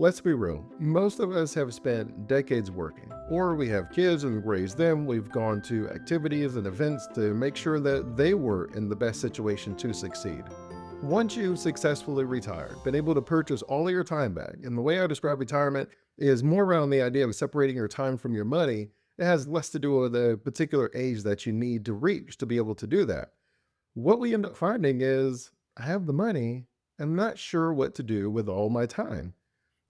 Let's be real, most of us have spent decades working, or we have kids and raised them. We've gone to activities and events to make sure that they were in the best situation to succeed. Once you've successfully retired, been able to purchase all of your time back, and the way I describe retirement is more around the idea of separating your time from your money. It has less to do with the particular age that you need to reach to be able to do that. What we end up finding is I have the money, I'm not sure what to do with all my time.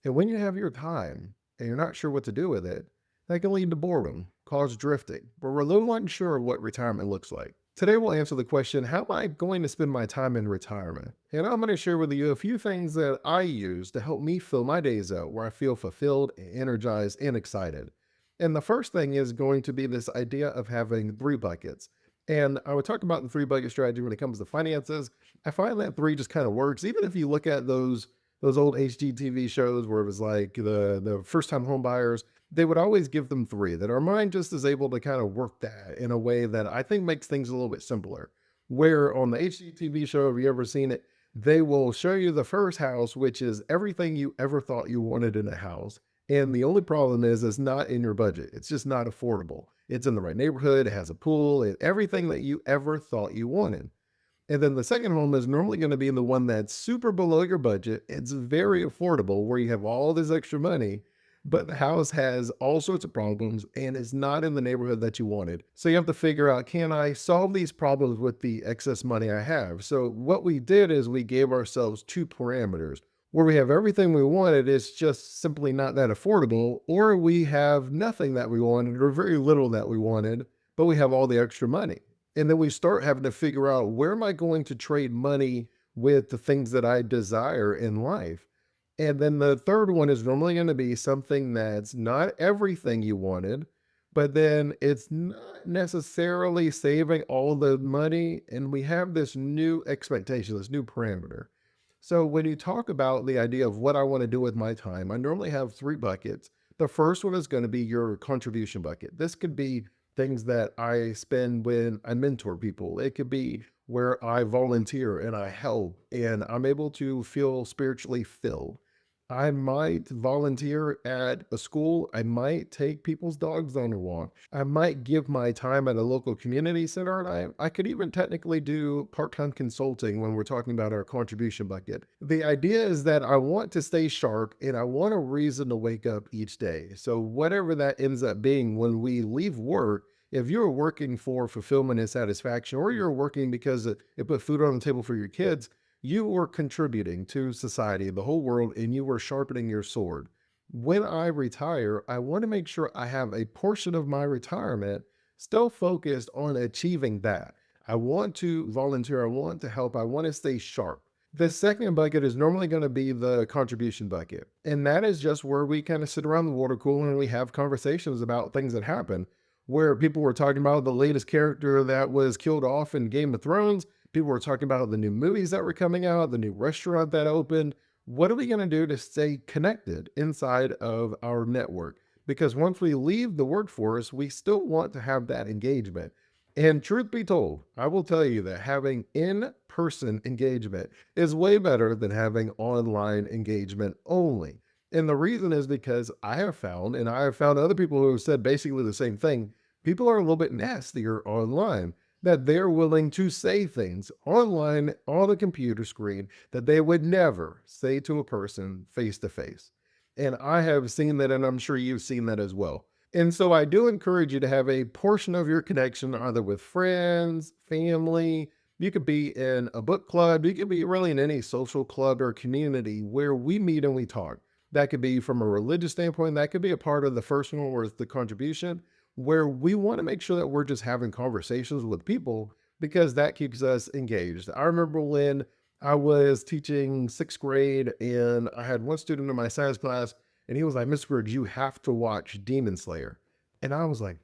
And when you have your time and you're not sure what to do with it, that can lead to boredom, cause drifting, but we're a little unsure of what retirement looks like. Today, we'll answer the question, how am I going to spend my time in retirement? And I'm going to share with you a few things that I use to help me fill my days out where I feel fulfilled, energized, and excited. And the first thing is going to be this idea of having three buckets. And I would talk about the three bucket strategy when it comes to finances. I find that three just kind of works. Even if you look at those old HGTV shows where it was like the first time home buyers, they would always give them three, that our mind just is able to kind of work that in a way that I think makes things a little bit simpler. Where on the HGTV show, have you ever seen it? They will show you the first house, which is everything you ever thought you wanted in a house. And the only problem is it's not in your budget. It's just not affordable. It's in the right neighborhood. It has a pool, everything that you ever thought you wanted. And then the second home is normally going to be the one that's super below your budget. It's very affordable where you have all this extra money, but the house has all sorts of problems and is not in the neighborhood that you wanted. So you have to figure out, can I solve these problems with the excess money I have? So what we did is we gave ourselves two parameters where we have everything we wanted. It's just simply not that affordable, or we have nothing that we wanted or very little that we wanted, but we have all the extra money. And then we start having to figure out, where am I going to trade money with the things that I desire in life? And then the third one is normally going to be something that's not everything you wanted, but then it's not necessarily saving all the money. And we have this new expectation, this new parameter. So when you talk about the idea of what I want to do with my time, I normally have three buckets. The first one is going to be your contribution bucket. This could be things that I spend when I mentor people. It could be where I volunteer and I help and I'm able to feel spiritually filled. I might volunteer at a school. I might take people's dogs on a walk. I might give my time at a local community center. And I could even technically do part-time consulting when we're talking about our contribution bucket. The idea is that I want to stay sharp and I want a reason to wake up each day. So whatever that ends up being when we leave work, if you're working for fulfillment and satisfaction, or you're working because it put food on the table for your kids, you were contributing to society, the whole world, and you were sharpening your sword. When I retire, I want to make sure I have a portion of my retirement still focused on achieving that. I want to volunteer. I want to help. I want to stay sharp. The second bucket is normally going to be the contribution bucket. And that is just where we kind of sit around the water cooler and we have conversations about things that happen, where people were talking about the latest character that was killed off in Game of Thrones. People were talking about the new movies that were coming out, the new restaurant that opened. What are we going to do to stay connected inside of our network? Because once we leave the workforce, we still want to have that engagement. And truth be told, I will tell you that having in-person engagement is way better than having online engagement only. And the reason is because I have found, and I have found other people who have said basically the same thing, people are a little bit nastier online, that they're willing to say things online on a computer screen that they would never say to a person face to face. And I have seen that, and I'm sure you've seen that as well. And so I do encourage you to have a portion of your connection either with friends, family. You could be in a book club. You could be really in any social club or community where we meet and we talk. That could be from a religious standpoint. That could be a part of the first one where it's the contribution, where we want to make sure that we're just having conversations with people because that keeps us engaged. I remember when I was teaching sixth grade and I had one student in my science class and he was like, "Mr. Griggs, you have to watch Demon Slayer." And I was like,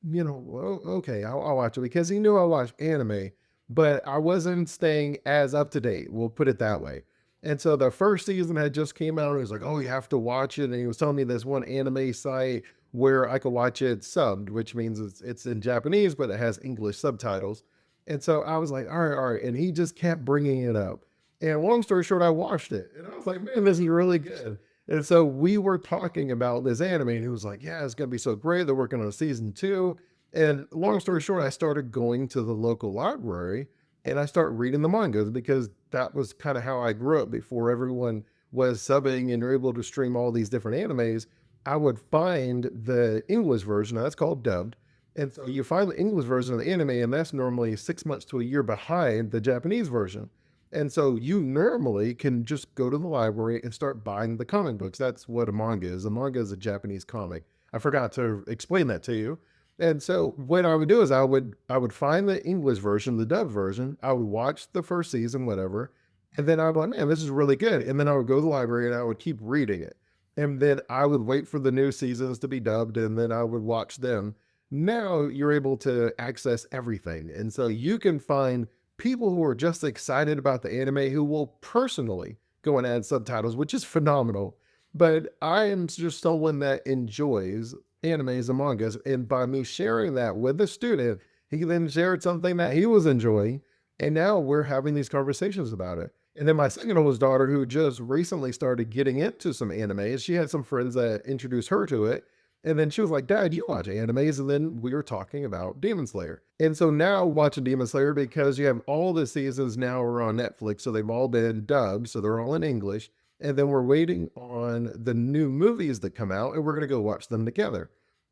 okay, I'll watch it, because he knew I watched anime, but I wasn't staying as up to date. We'll put it that way. And so the first season had just came out and he was like, "Oh, you have to watch it." And he was telling me this one anime site where I could watch it subbed, which means it's in Japanese, but it has English subtitles. And so I was like, all right, all right. And he just kept bringing it up. And long story short, I watched it and I was like, man, this is really good. And so we were talking about this anime, and he was like, "Yeah, it's gonna be so great. They're working on season two." And long story short, I started going to the local library and I started reading the mangas because that was kind of how I grew up before everyone was subbing and were able to stream all these different animes. I would find the English version, that's called dubbed. And so you find the English version of the anime, and that's normally 6 months to a year behind the Japanese version. And so you normally can just go to the library and start buying the comic books. That's what a manga is. A manga is a Japanese comic. I forgot to explain that to you. And so what I would do is I would find the English version, the dub version. I would watch the first season, whatever, and then I'd be like, man, this is really good. And then I would go to the library and I would keep reading it. And then I would wait for the new seasons to be dubbed, and then I would watch them. Now you're able to access everything. And so you can find people who are just excited about the anime who will personally go and add subtitles, which is phenomenal. But I am just someone that enjoys animes and mangas. And by me sharing that with a student, he then shared something that he was enjoying. And now we're having these conversations about it. And then my second oldest daughter, who just recently started getting into some animes, she had some friends that introduced her to it. And then she was like, Dad, you watch animes? And then we were talking about Demon Slayer. And so now watching Demon Slayer, because you have all the seasons now are on Netflix. So they've all been dubbed. So they're all in English. And then we're waiting on the new movies that come out, and we're going to go watch them together.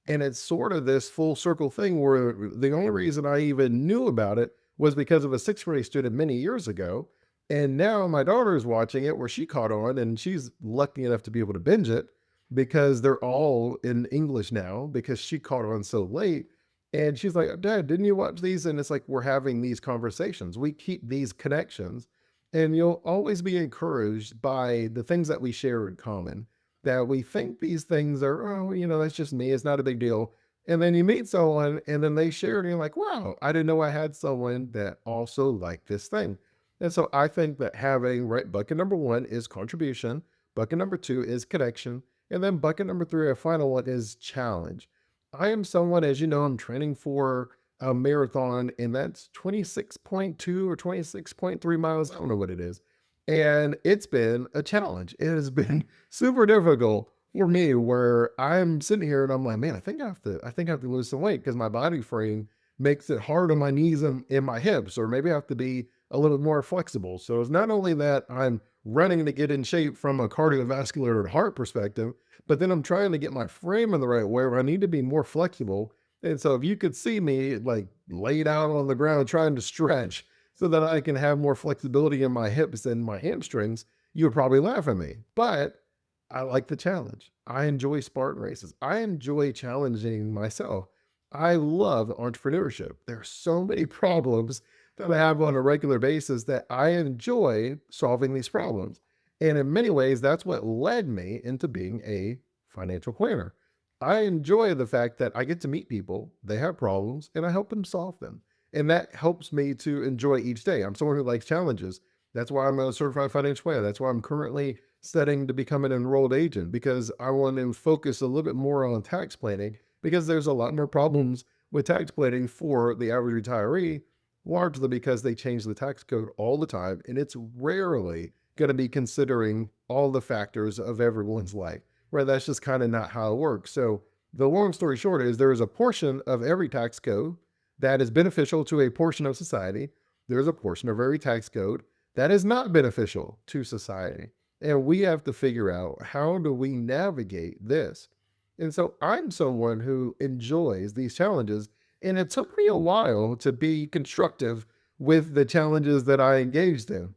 And it's sort of this full circle thing where the only reason I even knew about it was because of a sixth grade student many years ago. And now my daughter is watching it where she caught on, and she's lucky enough to be able to binge it because they're all in English now because she caught on so late. And she's like, Dad, didn't you watch these? And it's like we're having these conversations. We keep these connections, and you'll always be encouraged by the things that we share in common, that we think these things are, oh, that's just me. It's not a big deal. And then you meet someone and then they share it and you're like, wow, I didn't know I had someone that also liked this thing. And so I think that having, right, bucket number one is contribution, bucket number two is connection, and then bucket number three, our final one, is challenge. I am someone, as you know, I'm training for a marathon, and that's 26.2 or 26.3 miles. I don't know what it is. And it's been a challenge. It has been super difficult for me where I'm sitting here and I'm like, man, I think I have to lose some weight because my body frame makes it hard on my knees and in my hips, or maybe I have to be a little more flexible. So it's not only that I'm running to get in shape from a cardiovascular and heart perspective, but then I'm trying to get my frame in the right way where I need to be more flexible. And so if you could see me like laid out on the ground trying to stretch so that I can have more flexibility in my hips and my hamstrings, you would probably laugh at me. But I like the challenge. I enjoy Spartan races. I enjoy challenging myself. I love entrepreneurship. There are so many problems that I have on a regular basis that I enjoy solving these problems. And in many ways, that's what led me into being a financial planner. I enjoy the fact that I get to meet people, they have problems, and I help them solve them. And that helps me to enjoy each day. I'm someone who likes challenges. That's why I'm a certified financial planner. That's why I'm currently studying to become an enrolled agent because I want to focus a little bit more on tax planning because there's a lot more problems with tax planning for the average retiree, largely because they change the tax code all the time. And it's rarely going to be considering all the factors of everyone's life, right? That's just kind of not how it works. So the long story short is there is a portion of every tax code that is beneficial to a portion of society. There's a portion of every tax code that is not beneficial to society. And we have to figure out how do we navigate this. And so I'm someone who enjoys these challenges. And it took me a while to be constructive with the challenges that I engaged in.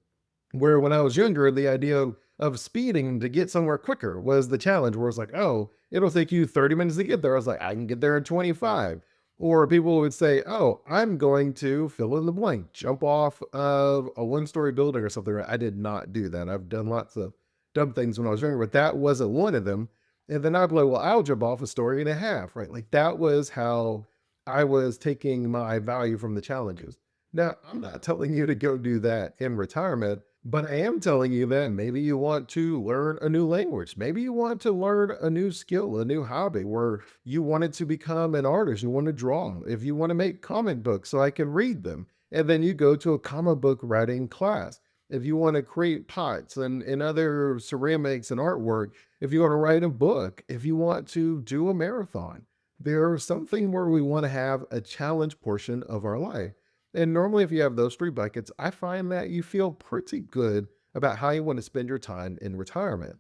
Where when I was younger, the idea of speeding to get somewhere quicker was the challenge, where it's like, oh, it'll take you 30 minutes to get there. I was like, I can get there in 25. Or people would say, oh, I'm going to fill in the blank, jump off of a one-story building or something. I did not do that. I've done lots of dumb things when I was younger, but that wasn't one of them. And then I'd be like, well, I'll jump off a story and a half, right? Like that was how I was taking my value from the challenges. Now, I'm not telling you to go do that in retirement, but I am telling you that maybe you want to learn a new language. Maybe you want to learn a new skill, a new hobby where you wanted to become an artist, you want to draw. If you want to make comic books so I can read them, and then you go to a comic book writing class. if you want to create pots and other ceramics and artwork, if you want to write a book, if you want to do a marathon, there's something where we want to have a challenge portion of our life. And normally, if you have those three buckets, I find that you feel pretty good about how you want to spend your time in retirement.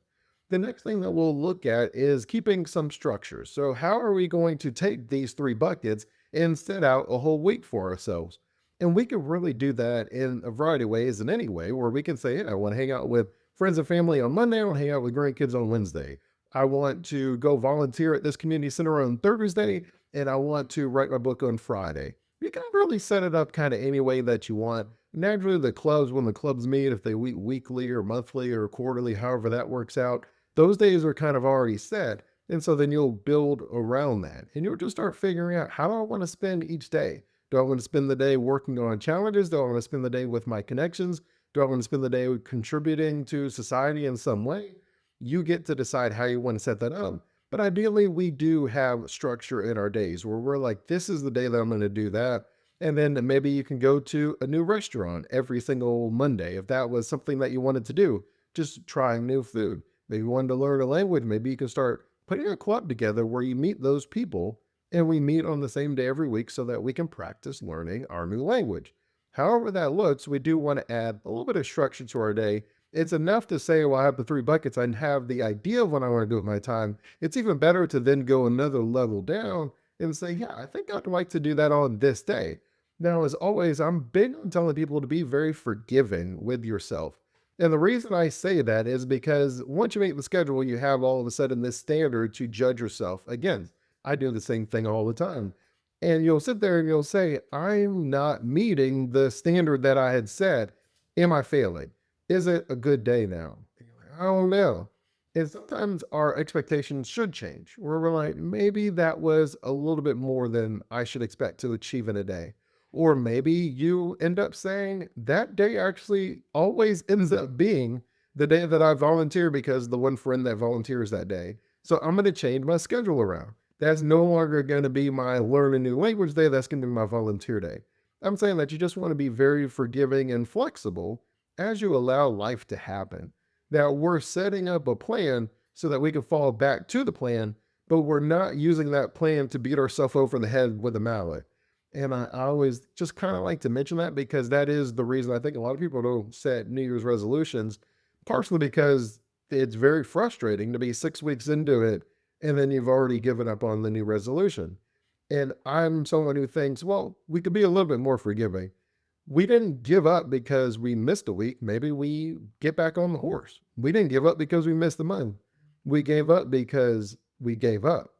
The next thing that we'll look at is keeping some structure. So, how are we going to take these three buckets and set out a whole week for ourselves? And we can really do that in a variety of ways, in any way, where we can say, "Yeah, I want to hang out with friends and family on Monday, I want to hang out with grandkids on Wednesday. I want to go volunteer at this community center on Thursday, and I want to write my book on Friday." You can really set it up kind of any way that you want. Naturally, the clubs, when the clubs meet, if they meet weekly or monthly or quarterly, however that works out, those days are kind of already set. And so then you'll build around that and you'll just start figuring out, how do I want to spend each day? Do I want to spend the day working on challenges? Do I want to spend the day with my connections? Do I want to spend the day contributing to society in some way? You get to decide how you want to set that up. But ideally, we do have structure in our days where we're like, this is the day that I'm going to do that. And then maybe you can go to a new restaurant every single Monday if that was something that you wanted to do, just trying new food. Maybe you wanted to learn a language. Maybe you can start putting a club together where you meet those people and we meet on the same day every week so that we can practice learning our new language. However that looks, we do want to add a little bit of structure to our day. It's enough to say, well, I have the three buckets and have the idea of what I want to do with my time. It's even better to then go another level down and say, yeah, I think I'd like to do that on this day. Now, as always, I'm big on telling people to be very forgiving with yourself. And the reason I say that is because once you make the schedule, you have all of a sudden this standard to judge yourself against. I do the same thing all the time. And you'll sit there and you'll say, I'm not meeting the standard that I had set. Am I failing? Is it a good day now? And you're like, I don't know. And sometimes our expectations should change, where we're like, maybe that was a little bit more than I should expect to achieve in a day. Or maybe you end up saying that day actually always ends up being the day that I volunteer because the one friend that volunteers that day. So I'm going to change my schedule around. That's no longer going to be my learn a new language day. That's going to be my volunteer day. I'm saying that you just want to be very forgiving and flexible as you allow life to happen. That we're setting up a plan so that we can fall back to the plan, but we're not using that plan to beat ourselves over the head with a mallet. And I always just kind of like to mention that because that is the reason I think a lot of people don't set New Year's resolutions, partially because it's very frustrating to be 6 weeks into it and then you've already given up on the new resolution. And I'm someone who thinks, well, we could be a little bit more forgiving. We didn't give up because we missed a week. Maybe we get back on the horse. We didn't give up because we missed the month. We gave up because we gave up.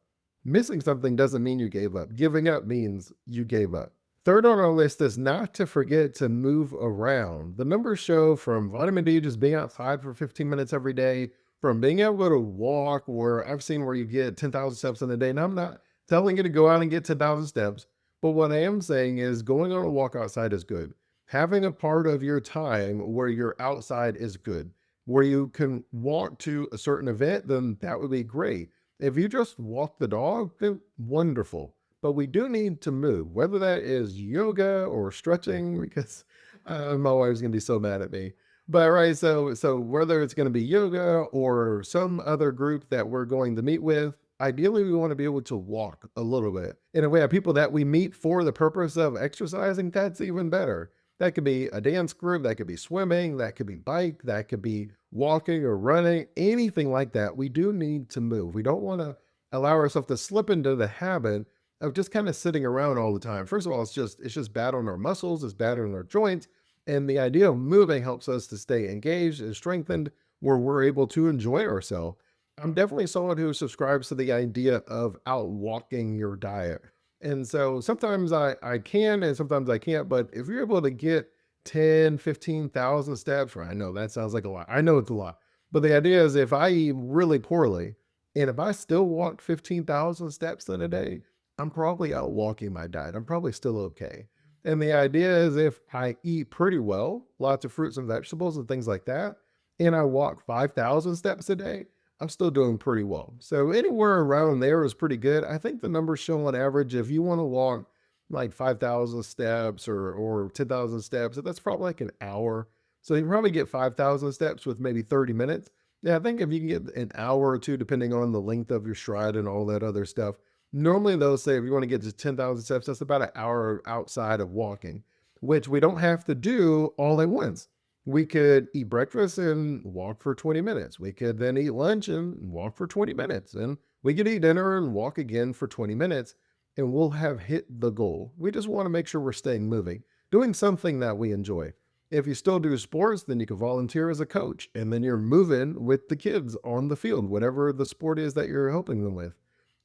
Missing something doesn't mean you gave up. Giving up means you gave up. Third on our list is not to forget to move around. The numbers show from vitamin D just being outside for 15 minutes every day, from being able to walk, where I've seen where you get 10,000 steps in a day. And I'm not telling you to go out and get 10,000 steps, but what I am saying is going on a walk outside is good. Having a part of your time where you're outside is good. Where you can walk to a certain event, then that would be great. If you just walk the dog, then wonderful. But we do need to move, whether that is yoga or stretching, because my wife's gonna be so mad at me. But right, so whether it's gonna be yoga or some other group that we're going to meet with, ideally we want to be able to walk a little bit. And if we have people that we meet for the purpose of exercising, that's even better. That could be a dance group, that could be swimming, that could be bike, that could be walking or running, anything like that. We do need to move. We don't want to allow ourselves to slip into the habit of just kind of sitting around all the time. First of all, it's just bad on our muscles, it's bad on our joints. And the idea of moving helps us to stay engaged and strengthened where we're able to enjoy ourselves. I'm definitely someone who subscribes to the idea of out walking your diet. And so sometimes I can and sometimes I can't, but if you're able to get 10, 15,000 steps, right? I know that sounds like a lot. I know it's a lot. But the idea is if I eat really poorly and if I still walk 15,000 steps in a day, I'm probably out walking my diet. I'm probably still okay. And the idea is if I eat pretty well, lots of fruits and vegetables and things like that, and I walk 5,000 steps a day, I'm still doing pretty well. So anywhere around there is pretty good. I think the numbers show on average, if you want to walk like 5,000 steps or 10,000 steps, that's probably like an hour. So you probably get 5,000 steps with maybe 30 minutes. Yeah, I think if you can get an hour or two, depending on the length of your stride and all that other stuff, normally they'll say if you want to get to 10,000 steps, that's about an hour outside of walking, which we don't have to do all at once. We could eat breakfast and walk for 20 minutes. We could then eat lunch and walk for 20 minutes. And we could eat dinner and walk again for 20 minutes, and we'll have hit the goal. We just want to make sure we're staying moving, doing something that we enjoy. If you still do sports, then you can volunteer as a coach, and then you're moving with the kids on the field, whatever the sport is that you're helping them with.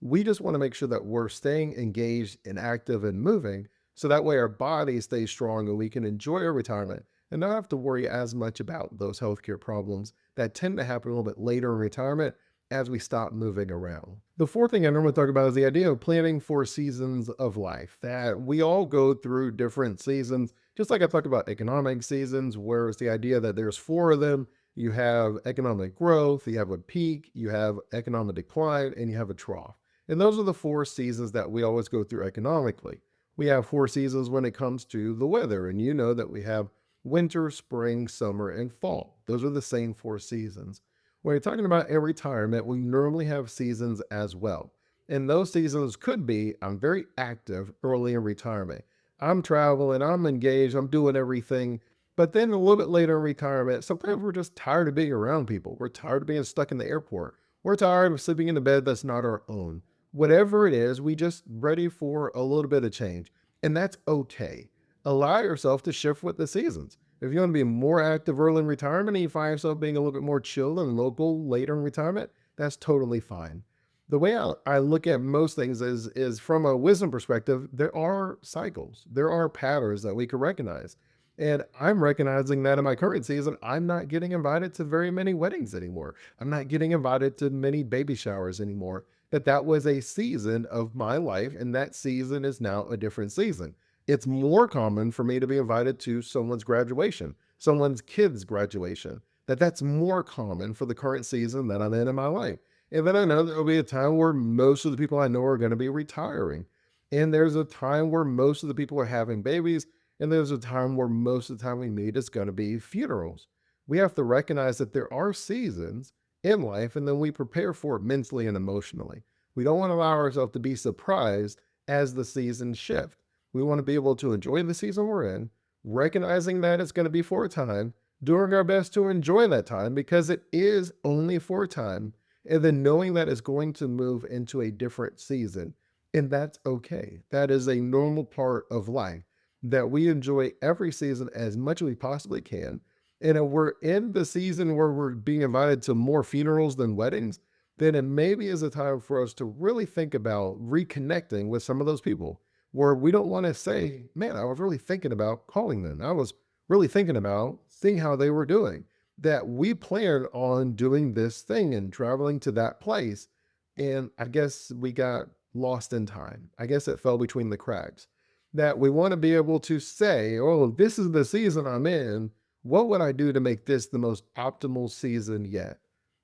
We just want to make sure that we're staying engaged and active and moving so that way our body stays strong and we can enjoy our retirement and not have to worry as much about those healthcare problems that tend to happen a little bit later in retirement as we stop moving around. The fourth thing I normally talk about is the idea of planning for seasons of life, that we all go through different seasons, just like I talked about economic seasons, where it's the idea that there's four of them. You have economic growth, you have a peak, you have economic decline, and you have a trough. And those are the four seasons that we always go through economically. We have four seasons when it comes to the weather, and you know that we have winter, spring, summer, and fall. Those are the same four seasons. When you're talking about a retirement, we normally have seasons as well. And those seasons could be I'm very active early in retirement. I'm traveling, I'm engaged, I'm doing everything. But then a little bit later in retirement, sometimes we're just tired of being around people. We're tired of being stuck in the airport. We're tired of sleeping in a bed that's not our own. Whatever it is, we just ready for a little bit of change. And that's okay. Allow yourself to shift with the seasons. If you want to be more active early in retirement and you find yourself being a little bit more chill and local later in retirement, that's totally fine. The way I look at most things is from a wisdom perspective, there are cycles, there are patterns that we can recognize. And I'm recognizing that in my current season, I'm not getting invited to very many weddings anymore. I'm not getting invited to many baby showers anymore. That was a season of my life, and that season is now a different season. It's more common for me to be invited to someone's graduation, someone's kid's graduation. That's more common for the current season that I'm in my life. And then I know there'll be a time where most of the people I know are going to be retiring. And there's a time where most of the people are having babies. And there's a time where most of the time we meet is going to be funerals. We have to recognize that there are seasons in life, and then we prepare for it mentally and emotionally. We don't want to allow ourselves to be surprised as the seasons shift. We want to be able to enjoy the season we're in, recognizing that it's going to be for a time, doing our best to enjoy that time because it is only for a time, and then knowing that it's going to move into a different season. And that's okay. That is a normal part of life, that we enjoy every season as much as we possibly can. And if we're in the season where we're being invited to more funerals than weddings, then it maybe is a time for us to really think about reconnecting with some of those people where we don't want to say, man, I was really thinking about calling them. I was really thinking about seeing how they were doing. That we planned on doing this thing and traveling to that place. And I guess we got lost in time. I guess it fell between the cracks. That we want to be able to say, oh, this is the season I'm in. What would I do to make this the most optimal season yet?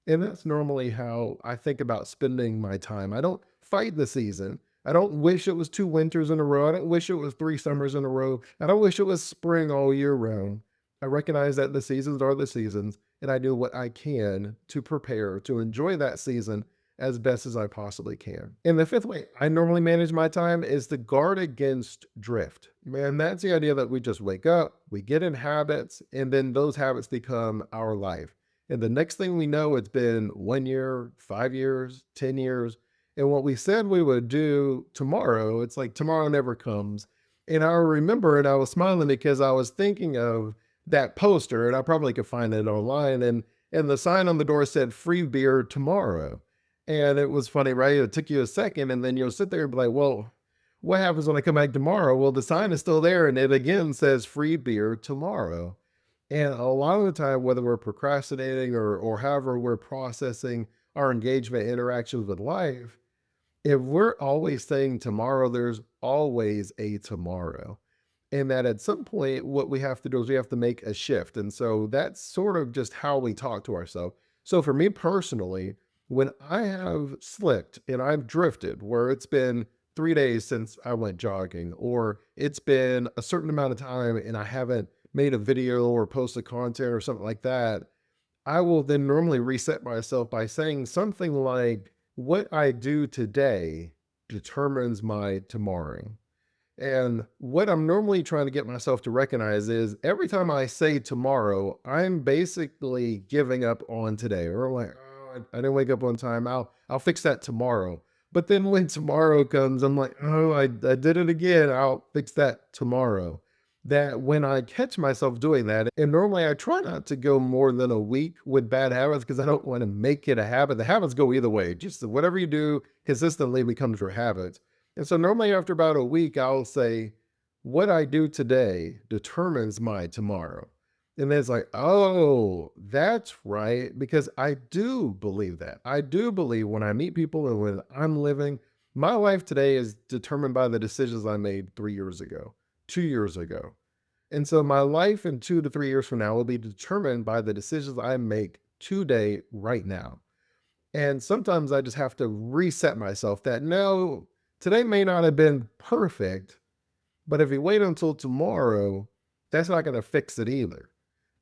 And that's normally how I think about spending my time. I don't fight the season. I don't wish it was 2 winters in a row. I don't wish it was 3 summers in a row. I don't wish it was spring all year round. I recognize that the seasons are the seasons, and I do what I can to prepare to enjoy that season as best as I possibly can. And the fifth way I normally manage my time is to guard against drift. Man, that's the idea that we just wake up, we get in habits, and then those habits become our life. And the next thing we know, it's been 1 year, 5 years, 10 years. And what we said we would do tomorrow, it's like tomorrow never comes. And I remember it, I was smiling because I was thinking of that poster, and I probably could find it online. And the sign on the door said free beer tomorrow. And it was funny, right? It took you a second, and then you'll sit there and be like, well, what happens when I come back tomorrow? Well, the sign is still there, and it again says free beer tomorrow. And a lot of the time, whether we're procrastinating or however we're processing our engagement interactions with life, if we're always saying tomorrow, there's always a tomorrow. And that at some point, what we have to do is we have to make a shift. And so that's sort of just how we talk to ourselves. So for me personally, when I have slipped and I've drifted, where it's been 3 days since I went jogging, or it's been a certain amount of time and I haven't made a video or posted content or something like that, I will then normally reset myself by saying something like, what I do today determines my tomorrow. And what I'm normally trying to get myself to recognize is every time I say tomorrow, I'm basically giving up on today. Or like, oh, I didn't wake up on time. I'll fix that tomorrow. But then when tomorrow comes, I'm like, oh, I did it again. I'll fix that tomorrow. That when I catch myself doing that, and normally I try not to go more than a week with bad habits because I don't want to make it a habit. The habits go either way. Just whatever you do consistently becomes your habit. And so normally after about a week, I'll say, what I do today determines my tomorrow. And then it's like, oh, that's right. Because I do believe that. I do believe when I meet people and when I'm living, my life today is determined by the decisions I made 3 years ago, 2 years ago. And so my life in 2 to 3 years from now will be determined by the decisions I make today, right now. And sometimes I just have to reset myself that no, today may not have been perfect, but if you wait until tomorrow, that's not going to fix it either.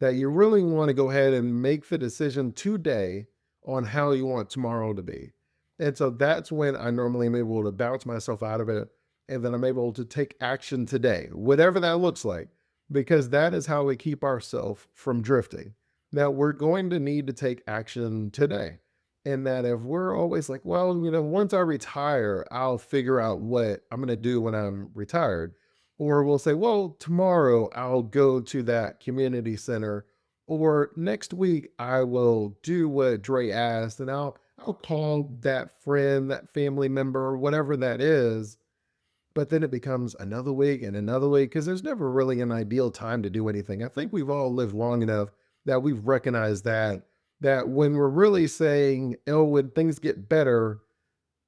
That you really want to go ahead and make the decision today on how you want tomorrow to be. And so that's when I normally am able to bounce myself out of it. And then I'm able to take action today, whatever that looks like, because that is how we keep ourselves from drifting. Now, we're going to need to take action today. And that if we're always like, well, once I retire, I'll figure out what I'm going to do when I'm retired. Or we'll say, well, tomorrow I'll go to that community center. Or next week I will do what Dre asked and I'll call that friend, that family member, whatever that is. But then it becomes another week and another week because there's never really an ideal time to do anything. I think we've all lived long enough that we've recognized that when we're really saying, oh, when things get better,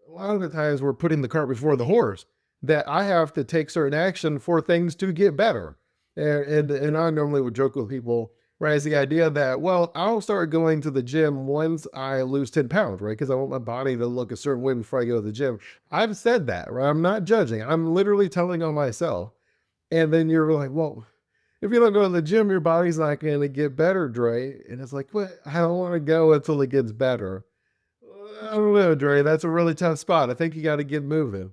a lot of the times we're putting the cart before the horse, that I have to take certain action for things to get better. And I normally would joke with people, right? Is the idea that, well, I'll start going to the gym once I lose 10 pounds, right? Because I want my body to look a certain way before I go to the gym. I've said that, right? I'm not judging. I'm literally telling on myself. And then you're like, well, if you don't go to the gym, your body's not going to get better, Dre. And it's like, what? I don't want to go until it gets better. I don't know, Dre. That's a really tough spot. I think you got to get moving.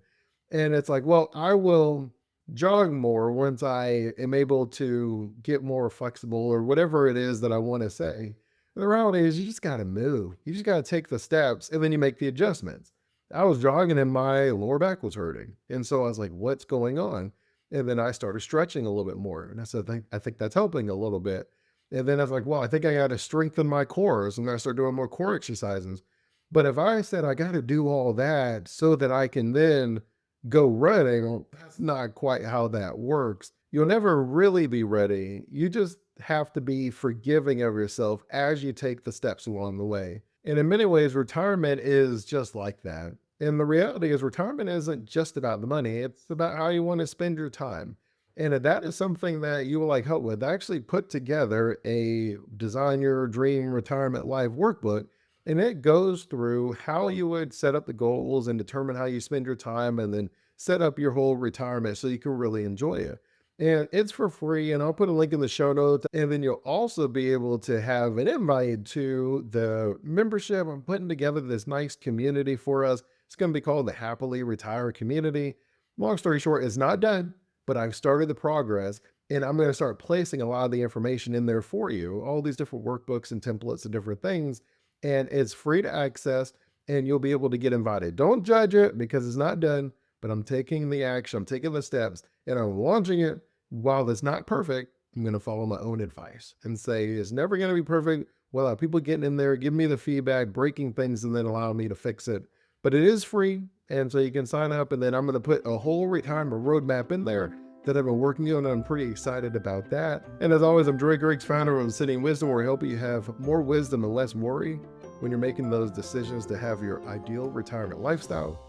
And it's like, well, I will jog more once I am able to get more flexible or whatever it is that I want to say. The reality is you just got to move. You just got to take the steps and then you make the adjustments. I was jogging and my lower back was hurting. And so I was like, what's going on? And then I started stretching a little bit more. And I said, I think that's helping a little bit. And then I was like, well, I think I got to strengthen my cores. And I started doing more core exercises. But if I said I got to do all that so that I can then go running, well, that's not quite how that works. You'll never really be ready. You just have to be forgiving of yourself as you take the steps along the way. And in many ways, retirement is just like that. And the reality is, retirement isn't just about the money, it's about how you want to spend your time. And if that is something that you would like help with, I actually put together a Design Your Dream Retirement Life workbook. And it goes through how you would set up the goals and determine how you spend your time and then set up your whole retirement so you can really enjoy it. And it's for free, and I'll put a link in the show notes. And then you'll also be able to have an invite to the membership. I'm putting together this nice community for us. It's going to be called the Happily Retire Community. Long story short, it's not done, but I've started the progress. And I'm going to start placing a lot of the information in there for you, all these different workbooks and templates and different things. And it's free to access and you'll be able to get invited. Don't judge it because it's not done, but I'm taking the action, I'm taking the steps and I'm launching it. While it's not perfect, I'm going to follow my own advice and say it's never going to be perfect. Well, people getting in there, give me the feedback, breaking things, and then allow me to fix it. But it is free. And so you can sign up and then I'm going to put a whole retirement roadmap in there that I've been working on. And I'm pretty excited about that. And as always, I'm Dre Griggs, founder of Obsidian Wisdom, where I help you have more wisdom and less worry when you're making those decisions to have your ideal retirement lifestyle.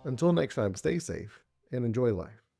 Until next time, stay safe and enjoy life.